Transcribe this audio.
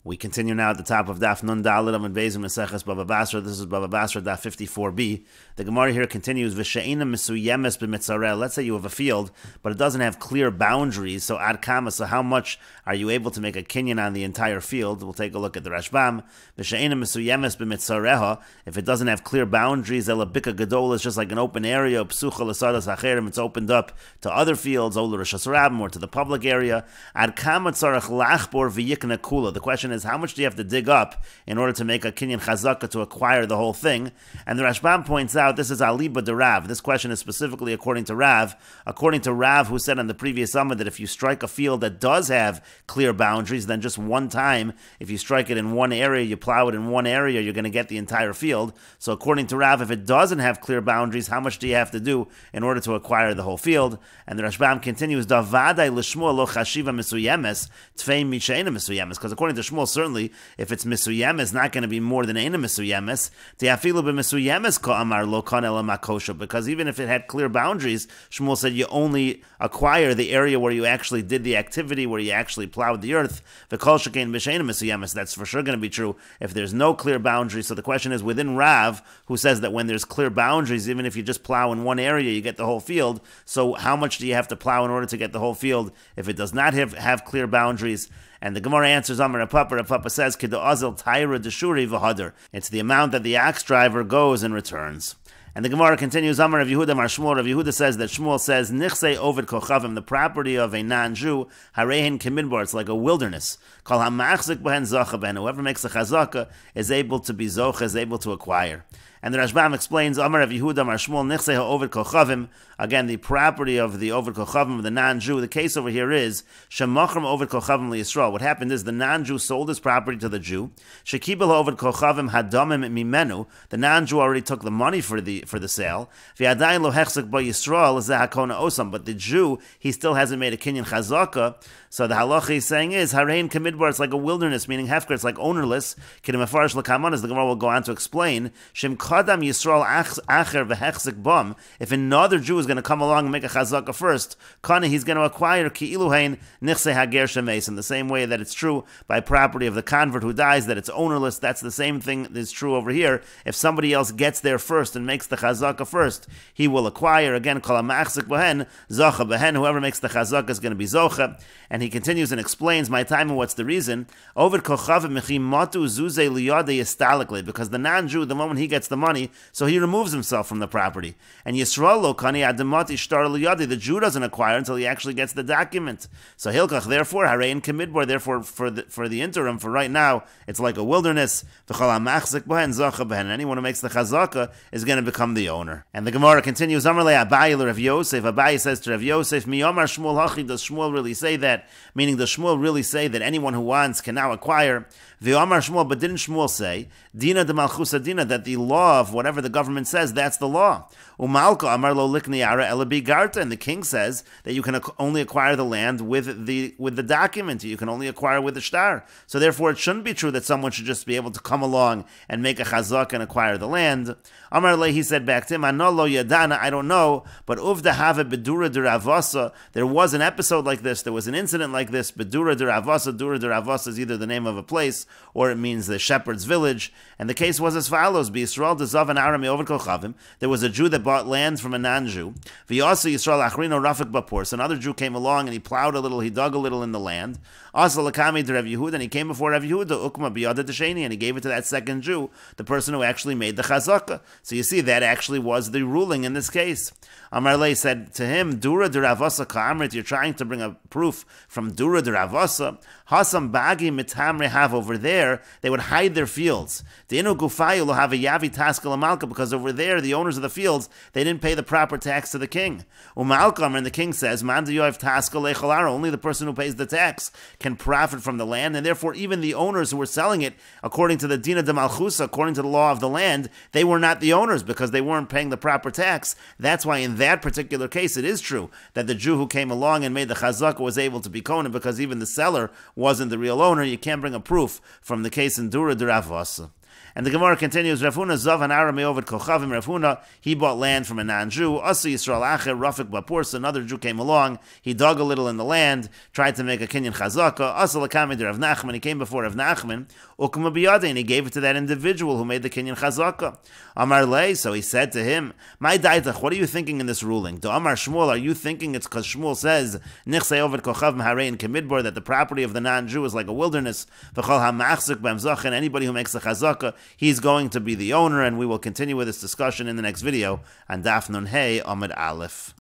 We continue now at the top of Daf Nun Daled Amud Beis Meseches Bava Basra. This is Bava Basra Daf 54b. The Gemara here continues, V'she'ina mesuyemes b'mitzareh. Let's say you have a field, but it doesn't have clear boundaries, so ad kama, so how much are you able to make a kinyan on the entire field? We'll take a look at the Rashbam. V'she'ina mesuyemes b'mitzareha. If it doesn't have clear boundaries, elabika gadol is just like an open area, psucha l'sadas hacherim, it's opened up to other fields, or to the public area. Ad kama tzarech lachbor v'yikna kula. The question is, how much do you have to dig up in order to make a kinyan chazaka to acquire the whole thing? And the Rashbam points out this is aliba de Rav. This question is specifically according to Rav. According to Rav, who said on the previous summit that if you strike a field that does have clear boundaries, then just one time, if you strike it in one area, you plow it in one area, you're going to get the entire field. So according to Rav, if it doesn't have clear boundaries, how much do you have to do in order to acquire the whole field? And the Rashbam continues, Davadai l'shmuel lo chashiva mesuyemes tfei misheina mesuyemes. Because according to Shmuel, certainly, if it's mesuyem, it's not going to be more than eina mesuyemes. Te'afilu b'mesuyemes ka'amar lo kan ela makosha. Because even if it had clear boundaries, Shmuel said you only acquire the area where you actually did the activity, where you actually plowed the earth. V'kol shekein b'sheina mesuyemes. That's for sure going to be true if there's no clear boundaries. So the question is, within Rav, who says that when there's clear boundaries, even if you just plow in one area, you get the whole field. So how much do you have to plow in order to get the whole field if it does not have clear boundaries? And the Gemara answers, Amar Papa says, Kido Azil Taira Deshuri V'Hadar. It's the amount that the ox driver goes and returns. And the Gemara continues, Amar Rav Yehuda Mar Shmuel. Rav Yehuda says that Shmuel says, Nichsei Ovid Kochavim, the property of a non-Jew, Harehen Kimidbar, it's like a wilderness. Kol HaMachzik Behen Zocha Behen. Whoever makes a chazaka is able to be zocha, is able to acquire. And the Rashbam explains, Amar Rav Yehuda Mar Shmuel, Nichsei HaOvid Kochavim, again, the property of the Ovid Kochavim, the non-Jew. The case over here is, Shemachram Ovid Kochavim LiYisrael. What happened is the non-Jew sold his property to the Jew. Shekibel Ovid Kochavim Hadamim Mimenu. The non-Jew already took the money for the sale. V'adayin lo hechzik ba Yisrael zeh hakona osam. But the Jew, he still hasn't made a kinyan chazaka. So the halacha he's saying is, Harein Kamidbar, it's like a wilderness, meaning hefker, it's like ownerless. Kidim Mefarish L'Kaman, as the Gemara will go on to explain, Shem Kadam Yisrael Acher V'hechzik Bam. If another Jew is going to come along and make a chazaka first, Kana, he's going to acquire Ki'iluhain Nichse Hager Shemeis. In the same way that it's true by property of the convert who dies, that it's ownerless, that's the same thing that is true over here. If somebody else gets there first and makes the chazaka first, he will acquire. Again, Kol HaMachzik Behen, Zocha Behen, whoever makes the chazaka is going to be Zocha. And he continues and explains, my time, and what's the reason? Ovid Kochavim Mechi Matu Zuze Liyade Yistalikle, because the non-Jew, the moment he gets the money, so he removes himself from the property. And Yisrael Lo Kani Adamati Shtar Liyade, the Jew doesn't acquire until he actually gets the document. So Hilkach, therefore, Harein Kamidbar, therefore, for the interim, for right now, it's like a wilderness. V'chol HaMachzik Behen, Zocha Behen. Anyone who makes the chazaka is going to become the owner. And the Gemara continues, Amar Le Abayi Rav Yosef. Abayi says to Rav Yosef, Mi Omar Shmuel Hachi, does Shmuel really say that? Meaning, does Shmuel really say that anyone who wants can now acquire? V'Omar Shmuel, but didn't Shmuel say, Dina de Malchusa Dina, that the law of whatever the government says, that's the law? Umalka Amar Lo Likni Ara Elabi Garta, and the king says that you can only acquire the land with the document. You can only acquire with the shtar. So therefore, it shouldn't be true that someone should just be able to come along and make a chazak and acquire the land. Amar Le, he said back to him, Ano Lo Yadana, I don't know, but Uvda Have Bedura de Ravasa, there was an episode like this, there was an incident like this. Bedura de Ravasa, Dura de Ravasa is either the name of a place or it means the shepherd's village. And the case was as follows: B'Yisrael dezav an Aram Ovid Kochavim. There was a Jew that bought land from a non-Jew. V'Yasa Yisrael Achrino Rafik Bapur. So another Jew came along and he plowed a little, he dug a little in the land. Asa Lakami to Rav Yehuda, and he came before Rav Yehuda, Ukma B'Yada Desheni, and he gave it to that second Jew, the person who actually made the chazaka. So you see, that actually was the ruling in this case. Amar Le said to him, Dura de Ravasa Ka'amrit, you're trying to bring a proof from Dura de Ravasa. Hasam Bagi Mitamre have over there, they would hide their fields. The Inu Gufayu will have a Yavi Taskal Amalka, because over there, the owners of the fields, they didn't pay the proper tax to the king. Umalkam, and the king says, Manda Yoav Taskal Lechalara, only the person who pays the tax can profit from the land, and therefore even the owners who were selling it, according to the Dina de Malchusa, according to the law of the land, they were not the owners because they weren't paying the proper tax. That's why in that particular case, it is true that the Jew who came along and made the chazaka was able to be kohen, because even the seller wasn't the real owner. You can't bring a proof from the case in Dura de Ravasa. And the Gemara continues, Rav Huna Zav an Aram Me'ovid Kochavim. Rav Huna, he bought land from a non-Jew. Asa Yisrael Acher, Rafik Bapurs, another Jew came along. He dug a little in the land, tried to make a kinyan chazaka. Asa Lakamid Rav Nachman, he came before Rav Nachman. Ukma biyade, and he gave it to that individual who made the kinyan chazaka. Amar Lei, so he said to him, My daitach, what are you thinking in this ruling? To Amar Shmuel, are you thinking it's because Shmuel says, Nichsei Ovid Kochavim Harein Kemidbar, that the property of the non-Jew is like a wilderness? V'chol ha'machzik b'mzach, and anybody who makes a chazaka, he's going to be the owner, and we will continue with this discussion in the next video on Daf Nun Hey Amud Aleph.